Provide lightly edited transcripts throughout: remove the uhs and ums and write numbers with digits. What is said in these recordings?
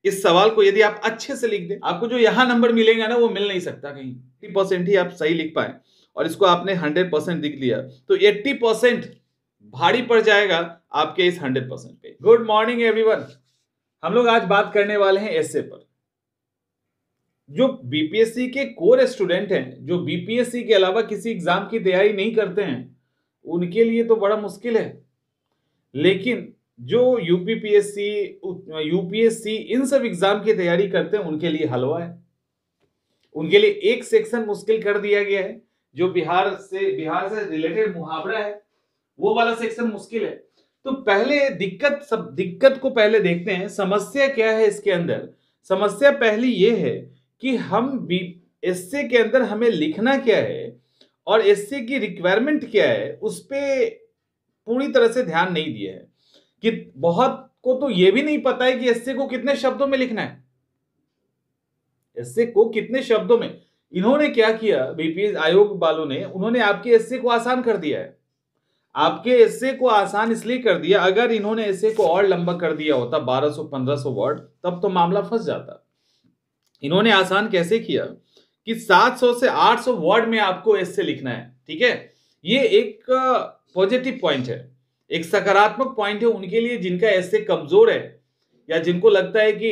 इस सवाल को यदि आप अच्छे से लिख दें, आपको जो यहां नंबर मिलेगा ना वो मिल नहीं सकता कहीं। 80% ही आप सही लिख पाए और इसको आपने 100% लिख लिया तो 80% भारी पड़ जाएगा आपके इस 100% पे। गुड मॉर्निंग एवरीवन, हम लोग आज बात करने वाले हैं एस्से पर। जो बीपीएससी के कोर स्टूडेंट हैं, जो बीपीएससी के अलावा किसी एग्जाम की तैयारी नहीं करते हैं, उनके लिए तो बड़ा मुश्किल है। लेकिन जो यूपीपीएससी, यूपीएससी इन सब एग्जाम की तैयारी करते हैं उनके लिए हलवा है। उनके लिए एक सेक्शन मुश्किल कर दिया गया है, जो बिहार से रिलेटेड मुहावरा है, वो वाला सेक्शन मुश्किल है। तो पहले दिक्कत को पहले देखते हैं, समस्या क्या है इसके अंदर। समस्या पहली ये है कि हम एस्से के अंदर हमें लिखना क्या है और एस्से की रिक्वायरमेंट क्या है, उस पे पूरी तरह से ध्यान नहीं दिया है। कि बहुत को तो ये भी नहीं पता है कि एस्से को कितने शब्दों में लिखना है। एस्से को कितने शब्दों में, इन्होंने क्या किया, बीपीएस आयोग वालों ने, उन्होंने आपके एस्से को आसान कर दिया है। आपके एस्से को आसान इसलिए कर दिया, अगर इन्होंने एस्से को और लंबा कर दिया होता 1200-1500 वर्ड, तब तो मामला फंस जाता। इन्होंने आसान कैसे किया कि 700 से 800 वर्ड में आपको एस्से लिखना है। ठीक है, ये एक पॉजिटिव पॉइंट है, एक सकारात्मक पॉइंट है उनके लिए जिनका एस्से कमजोर है या जिनको लगता है कि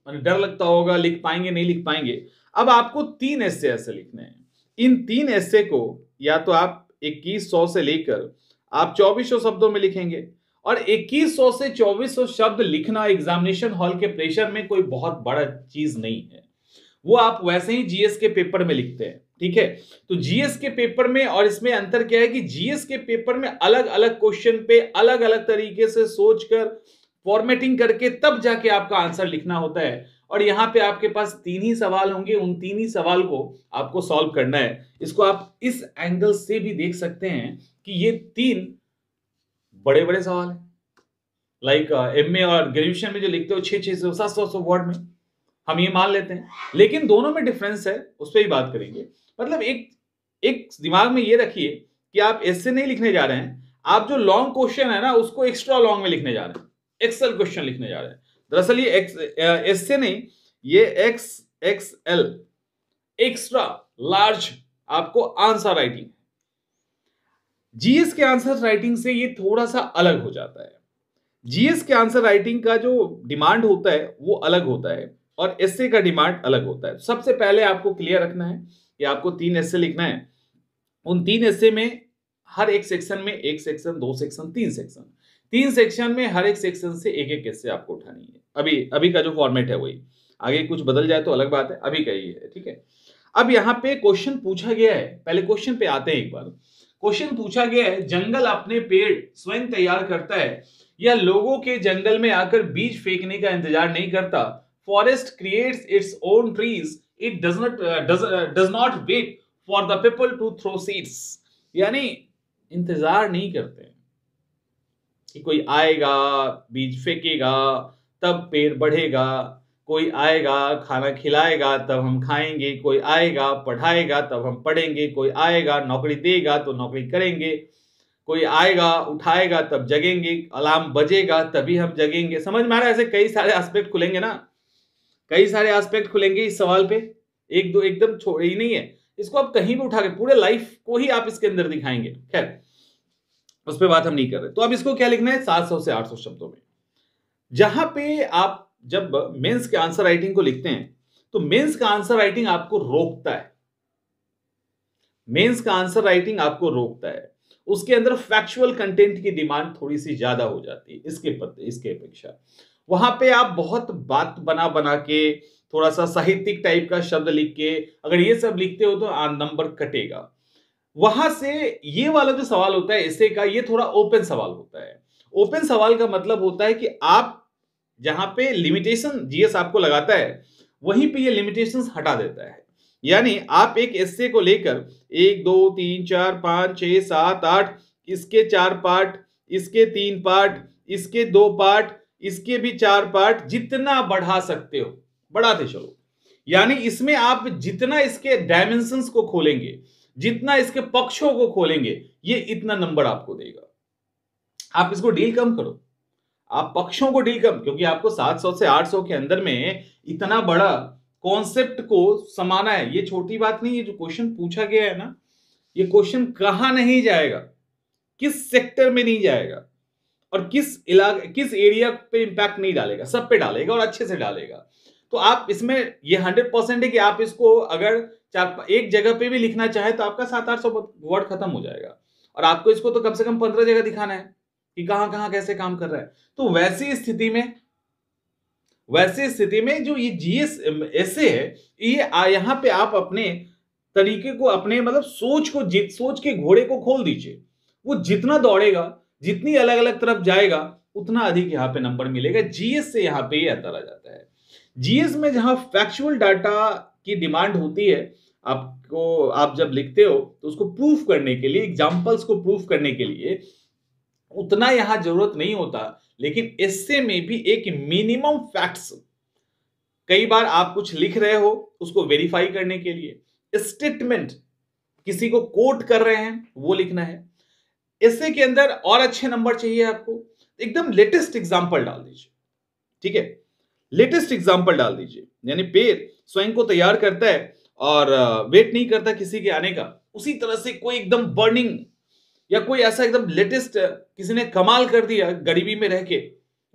डर लगता होगा लिख पाएंगे नहीं लिख पाएंगे। अब आपको 3 एस्से ऐसे लिखने हैं। इन 3 एस्से को या तो आप 2100 से लेकर आप 2400 शब्दों में लिखेंगे, और 2100 से 2400 शब्द लिखना एग्जामिनेशन हॉल के प्रेशर में कोई बहुत बड़ा चीज नहीं है। वो आप वैसे ही जीएस के पेपर में लिखते हैं। ठीक है, तो जीएस के पेपर में और इसमें अंतर क्या है कि जीएस के पेपर में अलग अलग क्वेश्चन पे अलग अलग तरीके से सोचकर फॉर्मेटिंग करके तब जाके आपका आंसर लिखना होता है, और यहां पे आपके पास 3 ही सवाल होंगे, उन 3 ही सवाल को आपको सॉल्व करना है। इसको आप इस एंगल से भी देख सकते हैं कि ये 3 बड़े बड़े सवाल हैं। लाइक एमए और ग्रेजुएशन में जो लिखते हो 600 700 वर्ड में, हम ये मान लेते हैं, लेकिन दोनों में डिफरेंस है, उस पर ही बात करेंगे। मतलब एक दिमाग में ये रखिए कि आप एस्से नहीं लिखने जा रहे हैं, आप जो लॉन्ग क्वेश्चन है ना उसको एक्स्ट्रा लॉन्ग में लिखने जा रहे हैं, एक्सेल क्वेश्चन लिखने जा रहे हैं। दरअसल ये एस्से नहीं, ये एक्सएल, एक्स्ट्रा लार्ज आपको आंसर राइटिंग। जीएस के आंसर राइटिंग से ये थोड़ा सा अलग हो जाता है। जीएस के आंसर राइटिंग का जो डिमांड होता है वो अलग होता है और एस्से का डिमांड अलग होता है। सबसे पहले आपको क्लियर रखना है कि आपको 3 एस्से लिखना है। उन 3 एस्से में हर एक सेक्शन में 1 सेक्शन, 2 सेक्शन, 3 सेक्शन, 3 सेक्शन में हर एक सेक्शन से एक एक एस्से आपको उठानी है। अभी का जो फॉर्मेट है वही, आगे कुछ बदल जाए तो अलग बात है, अभी का ही है। ठीक है, अब यहाँ पे क्वेश्चन पूछा गया है, पहले क्वेश्चन पे आते हैं एक बार। क्वेश्चन पूछा गया है, जंगल अपने पेड़ स्वयं तैयार करता है या लोगों के जंगल में आकर बीज फेंकने का इंतजार नहीं करता? Forest creates its own trees, it does not wait for the people to throw seeds. यानी इंतजार नहीं करते कि कोई आएगा बीज फेंकेगा तब पेड़ बढ़ेगा, कोई आएगा खाना खिलाएगा तब हम खाएंगे, कोई आएगा पढ़ाएगा तब हम पढ़ेंगे, कोई आएगा नौकरी देगा तो नौकरी करेंगे, कोई आएगा उठाएगा तब जगेंगे, अलार्म बजेगा तभी हम जगेंगे। समझ में आ रहा है? ऐसे कई सारे एस्पेक्ट खुलेंगे ना, कई सारे एस्पेक्ट खुलेंगे इस सवाल पे, एक दो एकदम छोड़े ही नहीं है। इसको आप कहीं भी उठा के पूरे लाइफ को ही आप इसके अंदर दिखाएंगे। खैर उस पर बात हम नहीं कर रहे। तो अब इसको क्या लिखना है? 700 से 800 शब्दों में। जहां पे आप जब मेंस के आंसर राइटिंग को लिखते हैं तो मेंस का आंसर राइटिंग आपको रोकता है, मेंस का आंसर राइटिंग आपको रोकता है। उसके अंदर फैक्चुअल कंटेंट की डिमांड थोड़ी सी ज्यादा हो जाती है इसके अपेक्षा। वहां पे आप बहुत बात बना बना के, थोड़ा सा साहित्यिक टाइप का शब्द लिख के अगर ये सब लिखते हो तो नंबर कटेगा। वहां से ये वाला जो सवाल होता है एस्से का, ये थोड़ा ओपन सवाल होता है। ओपन सवाल का मतलब होता है कि आप जहां पे लिमिटेशन जीएस आपको लगाता है वहीं पे ये लिमिटेशंस हटा देता है। यानी आप एक एस्से को लेकर 1 2 3 4 5 6 7 8, इसके 4 पार्ट, इसके 3 पार्ट, इसके 2 पार्ट, इसके भी 4 पार्ट, जितना बढ़ा सकते हो बढ़ाते चलो। यानी इसमें आप जितना इसके डायमेंशंस को खोलेंगे, जितना इसके पक्षों को खोलेंगे, ये इतना नंबर आपको देगा। आप इसको डील कम करो, आप पक्षों को डील कर, क्योंकि आपको 700 से 800 के अंदर में इतना बड़ा कॉन्सेप्ट को समाना है। ये छोटी बात नहीं है। जो क्वेश्चन पूछा गया है ना, ये क्वेश्चन कहां नहीं जाएगा, किस सेक्टर में नहीं जाएगा और किस इलाके किस एरिया पे इंपैक्ट नहीं डालेगा, सब पे डालेगा और अच्छे से डालेगा। तो आप इसमें ये 100% है कि आप इसको अगर एक जगह पे भी लिखना चाहे तो आपका 700-800 वर्ड खत्म हो जाएगा, और आपको इसको तो कम से कम 15 जगह दिखाना है कि कहां कहां कैसे काम कर रहा है। तो वैसी स्थिति में जो ये जीएस ऐसे है, ये यहां पे आप अपने तरीके को, अपने मतलब सोच के घोड़े को खोल दीजिए। वो जितना दौड़ेगा, जितनी अलग अलग तरफ जाएगा, उतना अधिक यहाँ पे नंबर मिलेगा। जीएस से यहाँ पे ये अंतर आ जाता है। जीएस में जहां फैक्चुअल डाटा की डिमांड होती है, आप जब लिखते हो तो उसको प्रूफ करने के लिए, एग्जांपल्स को प्रूफ करने के लिए उतना यहां जरूरत नहीं होता। लेकिन एस्से में भी एक मिनिमम फैक्ट्स, कई बार आप कुछ लिख रहे हो उसको वेरीफाई करने के लिए स्टेटमेंट, किसी को कोट कर रहे हैं वो लिखना है। एस्से के अंदर और अच्छे नंबर चाहिए आपको, एकदम लेटेस्ट एग्जांपल डाल दीजिए। ठीक है, लेटेस्ट एग्जांपल डाल दीजिए। यानी पेड़ स्वयं को तैयार करता है और वेट नहीं करता किसी के आने का। उसी तरह से कोई एकदम बर्निंग या कोई ऐसा एकदम लेटेस्ट, किसी ने कमाल कर दिया गरीबी में रह के,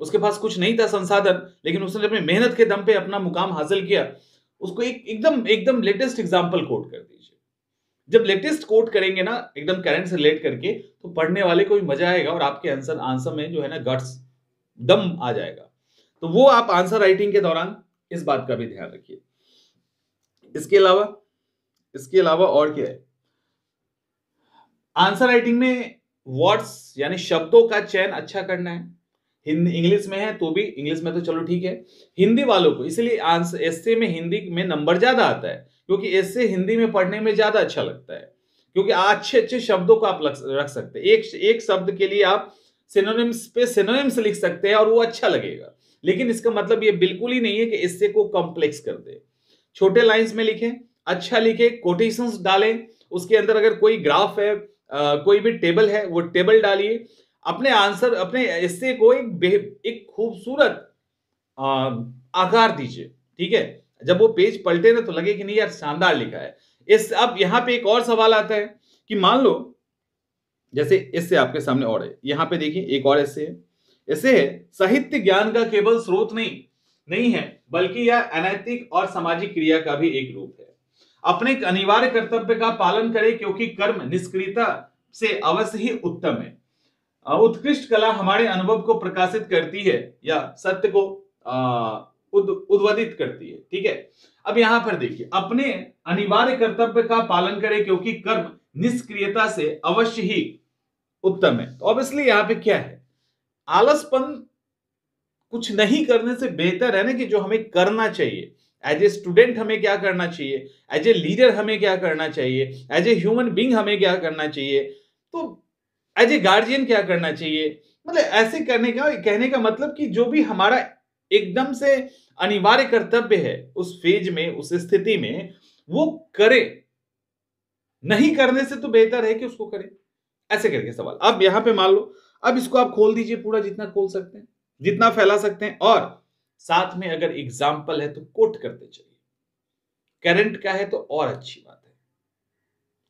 उसके पास कुछ नहीं था संसाधन, लेकिन उसने अपनी मेहनत के दम पे अपना मुकाम हासिल किया, उसको एकदम लेटेस्ट एग्जांपल कोट कर दीजिए। जब लेटेस्ट कोट करेंगे ना एकदम करंट से रिलेट करके, तो पढ़ने वाले को भी मजा आएगा और आपके आंसर में जो है ना गट्स, दम आ जाएगा। तो वो आप आंसर राइटिंग के दौरान इस बात का भी ध्यान रखिए। इसके अलावा और क्या है, आंसर राइटिंग में वर्ड्स यानी शब्दों का चयन अच्छा करना है। हिंदी इंग्लिश में है तो भी, इंग्लिश में तो चलो ठीक है, हिंदी वालों को इसलिए आंसर एस्से में हिंदी में नंबर ज्यादा आता है, क्योंकि एस्से हिंदी में पढ़ने में ज्यादा अच्छा लगता है, क्योंकि अच्छे शब्दों को आप रख सकते हैं। एक शब्द के लिए आप सिनोनिम्स लिख सकते हैं और वो अच्छा लगेगा। लेकिन इसका मतलब ये बिल्कुल ही नहीं है कि एस्से को कॉम्प्लेक्स कर दे। छोटे लाइंस में लिखें, अच्छा लिखें, कोटेशंस डालें, उसके अंदर अगर कोई ग्राफ है, कोई भी टेबल है, वो टेबल डालिए। अपने एस्से को एक खूबसूरत आकार दीजिए। ठीक है, जब वो पेज पलटे ना तो लगे कि नहीं यार शानदार लिखा है। अब यहां पे एक और सवाल आता है कि मान लो जैसे एस्से आपके सामने और है, यहां पे देखिए एक और एस्से है, साहित्य ज्ञान का केवल स्रोत नहीं है, बल्कि यह अनैतिक और सामाजिक क्रिया का भी एक रूप है। अपने अनिवार्य कर्तव्य का पालन करें, क्योंकि कर्म निष्क्रियता से अवश्य ही उत्तम है। उत्कृष्ट कला हमारे अनुभव को प्रकाशित करती है या सत्य को उद्वदित करती है। ठीक है, अब यहां पर देखिए, अपने अनिवार्य कर्तव्य का पालन करें, क्योंकि कर्म निष्क्रियता से अवश्य ही उत्तम है। तो ऑब्वियसली यहां पे क्या है, आलसपन कुछ नहीं करने से बेहतर है ना कि जो हमें करना चाहिए। एज ए स्टूडेंट हमें क्या करना चाहिए, एज ए लीडर हमें क्या करना चाहिए, एज ए ह्यूमन बीइंग हमें क्या करना चाहिए, तो एज ए गार्जियन क्या करना चाहिए। मतलब ऐसे कहने का मतलब कि जो भी हमारा एकदम से अनिवार्य कर्तव्य है उस फेज में, उस स्थिति में, वो करे। नहीं करने से तो बेहतर है कि उसको करे। ऐसे करके सवाल। अब यहां पे मान लो, अब इसको आप खोल दीजिए पूरा, जितना खोल सकते हैं, जितना फैला सकते हैं, और साथ में अगर एग्जाम्पल है तो कोट करते चलिए। करंट का है तो और अच्छी बात है।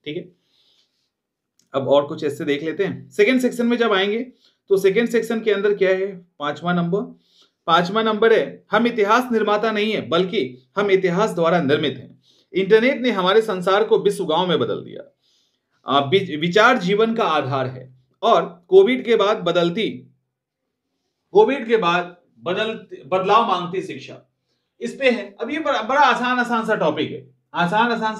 ठीक है, अब और कुछ ऐसे देख लेते हैं। सेकेंड सेक्शन में जब आएंगे तो सेकेंड सेक्शन के अंदर क्या है, पांचवा नंबर है, हम इतिहास निर्माता नहीं है, बल्कि हम इतिहास द्वारा निर्मित हैं। इंटरनेट ने हमारे संसार को विश्व गांव में बदल दिया। विचार जीवन का आधार है, और कोविड के बाद बदलाव मांगती शिक्षा इस पे है। अब ये बड़ा आसान सा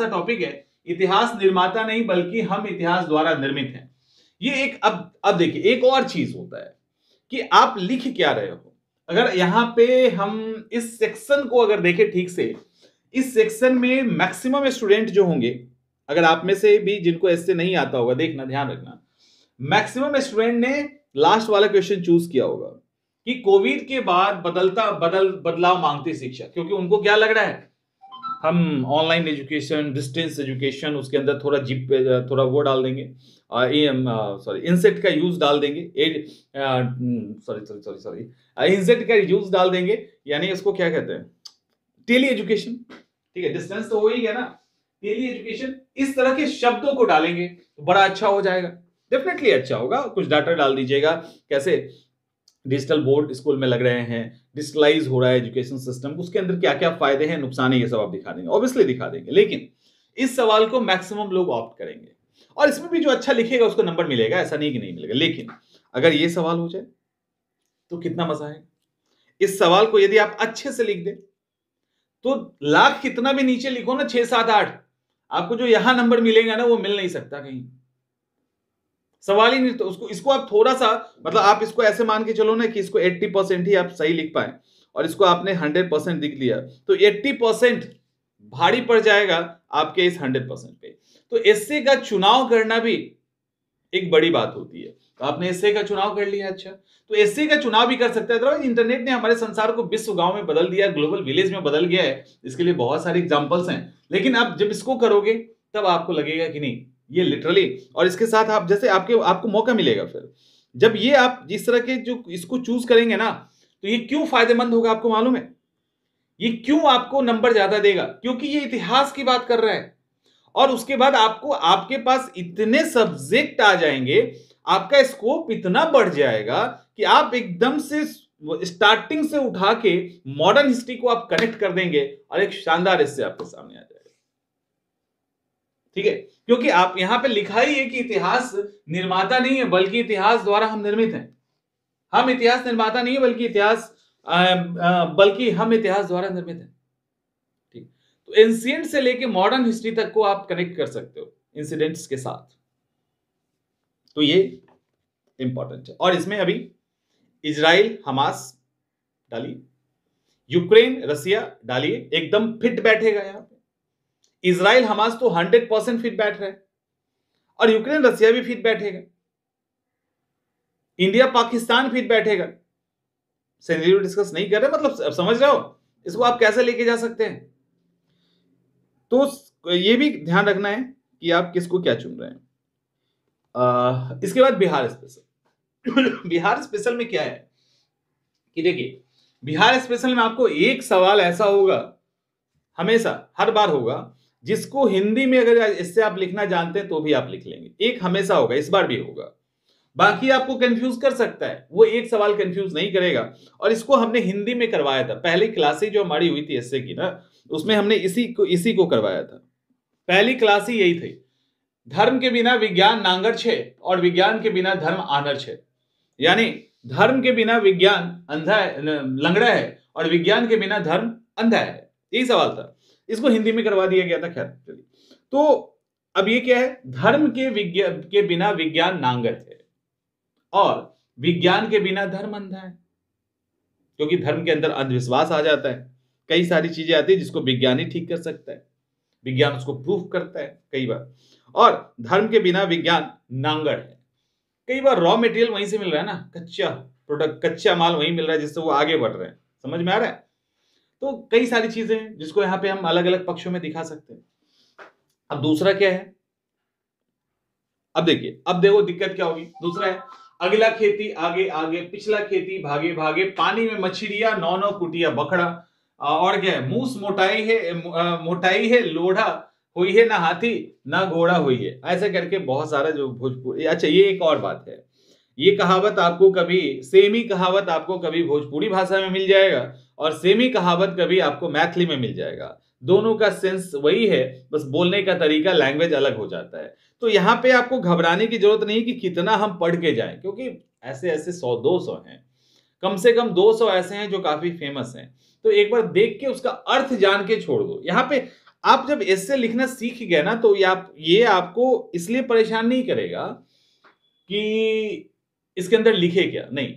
टॉपिक है। इतिहास निर्माता नहीं, बल्कि हम इतिहास द्वारा निर्मित हैं। ये एक, अब देखिए, एक और चीज होता है कि आप लिख क्या रहे हो। अगर यहां पे हम इस सेक्शन को अगर देखें ठीक से, इस सेक्शन में मैक्सिमम स्टूडेंट जो होंगे, अगर आप में से भी जिनको ऐसे नहीं आता होगा, देखना, ध्यान रखना, मैक्सिमम स्टूडेंट ने लास्ट वाला क्वेश्चन चूज किया होगा कि कोविड के बाद बदलाव मांगती शिक्षा। क्योंकि उनको क्या लग रहा है, हम ऑनलाइन एजुकेशन, डिस्टेंस एजुकेशन, उसके अंदर थोड़ा जीप पे थोड़ा वो डाल देंगे, सॉरी इंसेट का यूज डाल देंगे, इंसेट का यूज डाल देंगे, यानी इसको क्या कहते हैं, टेली एजुकेशन। ठीक है, डिस्टेंस तो हो ही गया ना, टेली एजुकेशन, इस तरह के शब्दों को डालेंगे तो बड़ा अच्छा हो जाएगा, डेफिनेटली अच्छा होगा। कुछ डाटा डाल दीजिएगा, कैसे डिजिटल बोर्ड स्कूल में लग रहे हैं, डिजिटलाइज हो रहा है एजुकेशन सिस्टम, उसके अंदर क्या क्या फायदे हैं, नुकसान है, ये सब आप दिखा देंगे, ऑब्वियसली दिखा देंगे। लेकिन इस सवाल को मैक्सिमम लोग ऑप्ट करेंगे, और इसमें भी जो अच्छा लिखेगा उसको नंबर मिलेगा, ऐसा नहीं कि नहीं मिलेगा। लेकिन अगर ये सवाल हो जाए तो कितना मजा आएगा। इस सवाल को यदि आप अच्छे से लिख दें तो लाख कितना भी नीचे लिखो ना, 6, 7, 8, आपको जो यहां नंबर मिलेगा ना वो मिल नहीं सकता कहीं, सवाल ही नहीं। तो उसको, इसको आप थोड़ा सा, मतलब आप इसको ऐसे मान के चलो ना कि इसको 80% ही आप सही लिख पाए, और इसको आपने 100% लिख लिया, तो 80% भारी पड़ जाएगा आपके इस 100% पे। तो एस्से का चुनाव करना भी एक बड़ी बात होती है। तो आपने एस्से का चुनाव कर लिया, अच्छा, तो एस्से का चुनाव भी कर सकता है। तो इंटरनेट ने हमारे संसार को विश्व गांव में बदल दिया, ग्लोबल विलेज में बदल गया है, इसके लिए बहुत सारे एग्जांपल्स हैं। लेकिन आप जब इसको करोगे तब आपको लगेगा कि नहीं, ये लिटरली, और इसके साथ आप जैसे आपको मौका मिलेगा फिर, जब ये आप जिस तरह के जो इसको चूज करेंगे ना, तो ये क्यों फायदेमंद होगा आपको मालूम है, ये क्यों आपको नंबर ज्यादा देगा, क्योंकि ये इतिहास की बात कर रहा है। और उसके बाद आपको, आपके पास इतने सब्जेक्ट आ जाएंगे, आपका स्कोप इतना बढ़ जाएगा कि आप एकदम से स्टार्टिंग से उठा के मॉडर्न हिस्ट्री को आप कनेक्ट कर देंगे, और एक शानदार इससे आपके सामने आ जाएगा। ठीक है, क्योंकि आप यहां पे लिखा ही है कि इतिहास निर्माता नहीं है बल्कि इतिहास द्वारा हम निर्मित हैं। हम इतिहास निर्माता नहीं है बल्कि हम इतिहास द्वारा निर्मित हैं। ठीक, तो एंशिएंट से लेके मॉडर्न हिस्ट्री तक को आप कनेक्ट कर सकते हो इंसिडेंट्स के साथ, तो ये इंपॉर्टेंट है। और इसमें अभी इजराइल हमास डालिए, यूक्रेन रसिया डालिए, एकदम फिट बैठेगा यहां पे। इजराइल हमास तो 100% फिट बैठ रहा है, और यूक्रेन रसिया भी फिट बैठेगा, इंडिया पाकिस्तान फिट बैठेगा। सिनेरियो डिस्कस नहीं कर रहे, मतलब समझ रहे हो इसको आप कैसे लेके जा सकते हैं। तो ये भी ध्यान रखना है कि आप किसको क्या चुन रहे हैं। इसके बाद बिहार स्पेशल। बिहार स्पेशल में क्या है कि देखिए, बिहार स्पेशल में आपको एक सवाल ऐसा होगा, हमेशा हर बार होगा, जिसको हिंदी में अगर इससे आप लिखना जानते हैं तो भी आप लिख लेंगे, एक हमेशा होगा, इस बार भी होगा। बाकी आपको कंफ्यूज कर सकता है, वो एक सवाल कंफ्यूज नहीं करेगा। और इसको हमने हिंदी में करवाया था, पहली क्लासें जो हमारी हुई थी एसए की ना, उसमें हमने इसी को करवाया था। पहली क्लास ही यही थी, धर्म के बिना विज्ञान नांगर छे और विज्ञान के बिना धर्म आनर छे, यानी धर्म के बिना विज्ञान अंधा है, लंगड़ा है, और विज्ञान के बिना धर्म अंधा है, यही सवाल था। इसको हिंदी में करवा दिया गया था। खैर चलिए, तो अब ये क्या है, धर्म के बिना विज्ञान नांगर है और विज्ञान के बिना धर्म अंधा है, क्योंकि धर्म के अंदर अंधविश्वास आ जाता है, कई सारी चीजें आती है जिसको विज्ञान ही ठीक कर सकता है, विज्ञान उसको प्रूफ करता है कई बार। और धर्म के बिना विज्ञान नांगर है, कई बार रॉ मटेरियल वहीं से मिल रहा है ना, कच्चा प्रोडक्ट, कच्चा माल वहीं मिल रहा है जिससे वो आगे बढ़ रहे हैं, समझ में आ रहा है। तो कई सारी चीजें हैं जिसको यहाँ पे हम अलग अलग पक्षों में दिखा सकते हैं। अब दूसरा क्या है, अब देखिए, अब देखो दिक्कत क्या होगी। दूसरा है, अगला खेती आगे आगे, पिछला खेती भागे भागे, पानी में मछलियां, नौ नौ कुटिया बखड़ा, और क्या है, मूस मोटाई है लोढ़ा, हुई है ना हाथी ना घोड़ा हुई है, ऐसे करके बहुत सारा जो भोजपुरी। अच्छा, ये एक और बात है, ये कहावत आपको कभी, सेमी कहावत आपको कभी भोजपुरी भाषा में मिल जाएगा, और सेमी कहावत कभी आपको मैथिली में मिल जाएगा। दोनों का सेंस वही है, बस बोलने का तरीका, लैंग्वेज अलग हो जाता है। तो यहाँ पे आपको घबराने की जरूरत नहीं कि कितना हम पढ़ के जाएं, क्योंकि ऐसे ऐसे 100-200 हैं, कम से कम 200 ऐसे हैं जो काफी फेमस हैं। तो एक बार देख के उसका अर्थ जान के छोड़ दो। यहाँ पे आप जब ऐसे लिखना सीख गए ना, तो ये आपको इसलिए परेशान नहीं करेगा कि इसके अंदर लिखे क्या, नहीं,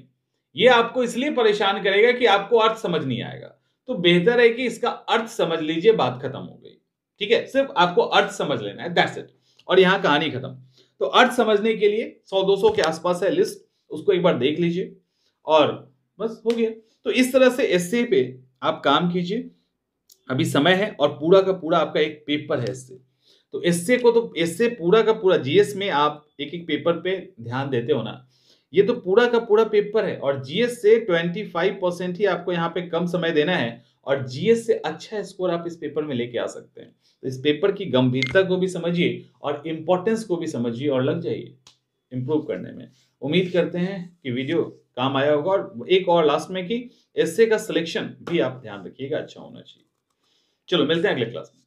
ये आपको इसलिए परेशान करेगा कि आपको अर्थ समझ नहीं आएगा। तो बेहतर है कि इसका अर्थ समझ लीजिए, बात खत्म हो गई। ठीक है, सिर्फ आपको अर्थ समझ लेना है, दैट्स इट, और यहां कहानी खत्म। तो अर्थ समझने के लिए 100-200 के आसपास है लिस्ट, उसको एक बार देख लीजिए और बस हो गया। तो इस तरह से एस्से पे आप काम कीजिए, अभी समय है और पूरा का पूरा आपका एक पेपर है इससे। तो इससे पूरा का पूरा जीएस में आप एक-एक पेपर पे ध्यान देते हो ना, ये तो पूरा का पूरा पेपर है और जीएस से 25% ही आपको यहाँ पे कम समय देना है और जीएस से अच्छा स्कोर आप इस पेपर में लेके आ सकते हैं। तो इस पेपर की गंभीरता को भी समझिए और इम्पोर्टेंस को भी समझिए और लग जाइए इम्प्रूव करने में। उम्मीद करते हैं कि वीडियो काम आया होगा और एक और लास्ट में कि एस्से का सिलेक्शन भी आप ध्यान रखिएगा, अच्छा होना चाहिए। चलो मिलते हैं अगले क्लास में।